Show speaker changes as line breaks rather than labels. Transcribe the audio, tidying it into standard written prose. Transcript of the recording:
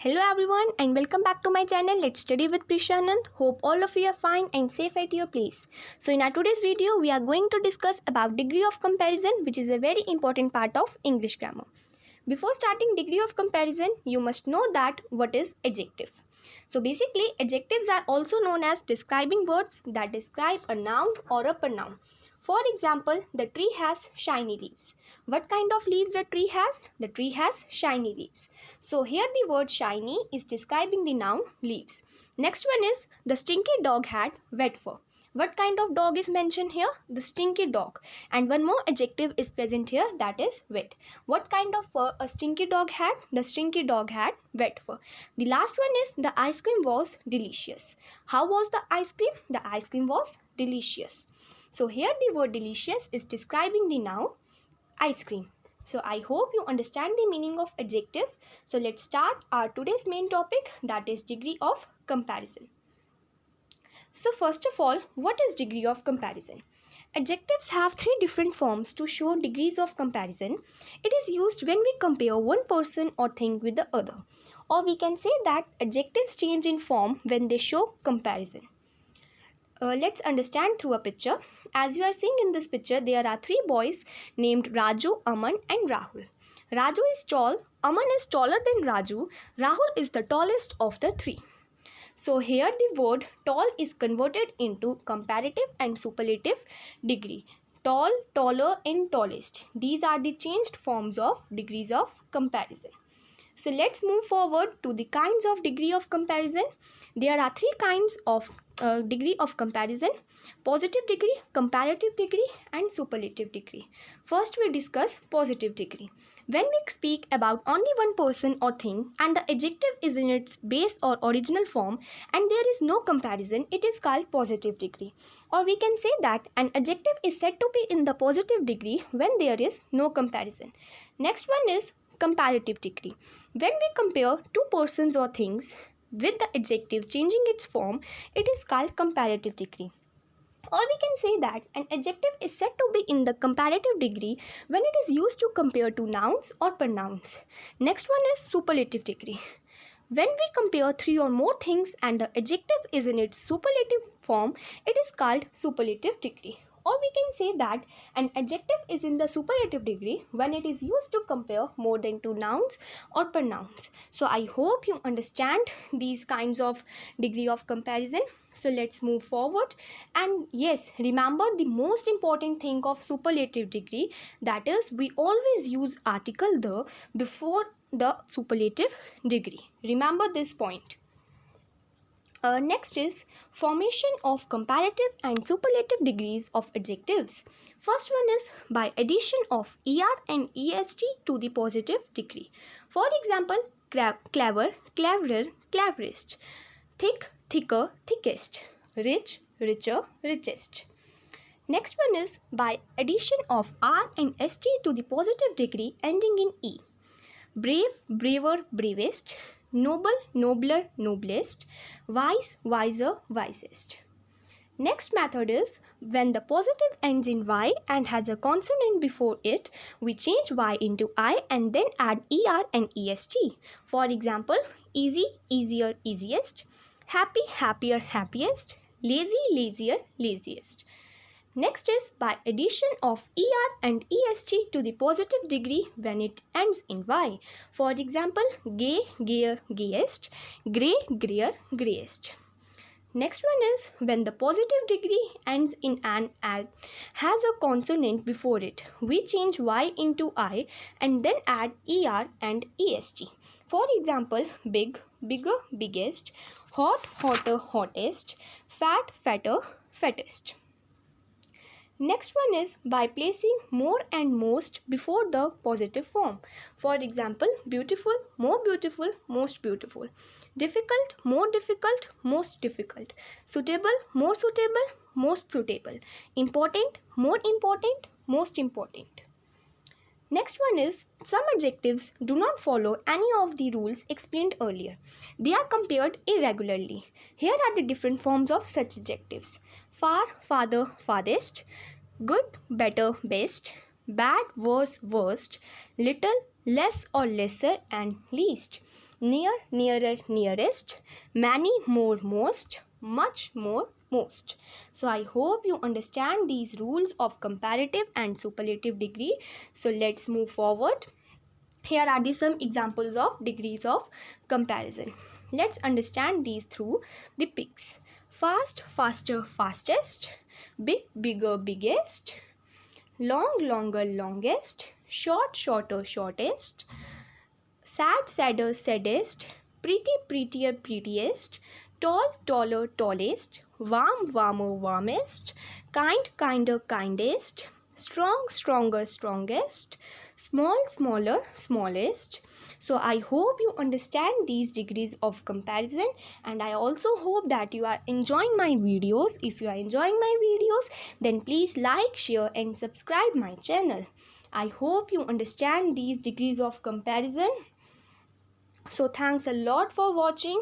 Hello everyone and welcome back to my channel Let's Study with Prishanand. Hope all of you are fine and safe at your place. So in our today's video we are going to discuss about degree of comparison, which is a very important part of English grammar. Before starting degree of comparison, you must know that what is adjective. So basically adjectives are also known as describing words that describe a noun or a pronoun. For example, the tree has shiny leaves. What kind of leaves a tree has? The tree has shiny leaves. So here the word shiny is describing the noun leaves. Next one is the stinky dog had wet fur. What kind of dog is mentioned here? The stinky dog. And one more adjective is present here, that is wet. What kind of fur a stinky dog had? The stinky dog had wet fur. The last one is the ice cream was delicious. How was the ice cream? The ice cream was delicious. So here the word delicious is describing the noun ice cream. So I hope you understand the meaning of adjective. So let's start our today's main topic, that is degree of comparison. So first of all, what is degree of comparison? Adjectives have three different forms to show degrees of comparison. It is used when we compare one person or thing with the other. Or we can say that adjectives change in form when they show comparison. Let's understand through a picture. As you are seeing in this picture, there are three boys named Raju, Aman and Rahul. Raju is tall, Aman is taller than Raju, Rahul is the tallest of the three. So here the word tall is converted into comparative and superlative degree. Tall, taller and tallest. These are the changed forms of degrees of comparison. So let's move forward to the kinds of degree of comparison. There are three kinds of degree of comparison: positive degree, comparative degree and superlative degree. First we discuss positive degree. When we speak about only one person or thing and the adjective is in its base or original form and there is no comparison, it is called positive degree. Or we can say that an adjective is said to be in the positive degree when there is no comparison. Next one is comparative degree. When we compare two persons or things with the adjective changing its form, it is called comparative degree. Or we can say that an adjective is said to be in the comparative degree when it is used to compare two nouns or pronouns. Next one is superlative degree. When we compare three or more things and the adjective is in its superlative form, it is called superlative degree. Or we can say that an adjective is in the superlative degree when it is used to compare more than two nouns or pronouns. So I hope you understand these kinds of degree of comparison. So let's move forward. And yes, remember the most important thing of superlative degree, that is we always use article the before the superlative degree. Remember this point. Next is formation of comparative and superlative degrees of adjectives. First one is by addition of er and est to the positive degree. For example, clever, cleverer, cleverest, thick, thicker, thickest, rich, richer, richest. Next one is by addition of r and st to the positive degree ending in e. Brave, braver, bravest, noble, nobler, noblest, wise, wiser, wisest. Next method is when the positive ends in y and has a consonant before it, we change y into I and then add er and est. For example, easy, easier, easiest, happy, happier, happiest, lazy, lazier, laziest. Next is by addition of er and est to the positive degree when it ends in y. For example, gay, gayer, gayest, grey, greyer, greyest. Next one is when the positive degree ends in an has a consonant before it. We change y into I and then add er and est. For example, big, bigger, biggest, hot, hotter, hottest, fat, fatter, fattest. Next one is by placing more and most before the positive form. For example, beautiful, more beautiful, most beautiful. Difficult, more difficult, most difficult. Suitable, more suitable, most suitable. Important, more important, most important. Next one is some adjectives do not follow any of the rules explained earlier. They are compared irregularly. Here are the different forms of such adjectives: far, farther, farthest, good, better, best, bad, worse, worst, little, less or lesser, and least. near, nearer, nearest, many, more, most, much, more, most. So I hope you understand these rules of comparative and superlative degree. So let's move forward. Here are some examples of degrees of comparison. Let's understand these through the pics. Fast, faster, fastest, big, bigger, biggest, long, longer, longest, short, shorter, shortest, sad, sadder, saddest, pretty, prettier, prettiest, tall, taller, tallest, warm, warmer, warmest, kind, kinder, kindest, strong, stronger, strongest, small, smaller, smallest. So I hope you understand these degrees of comparison, and I also hope that you are enjoying my videos. If you are enjoying my videos, then please like, share and subscribe my channel. I hope you understand these degrees of comparison. So thanks a lot for watching.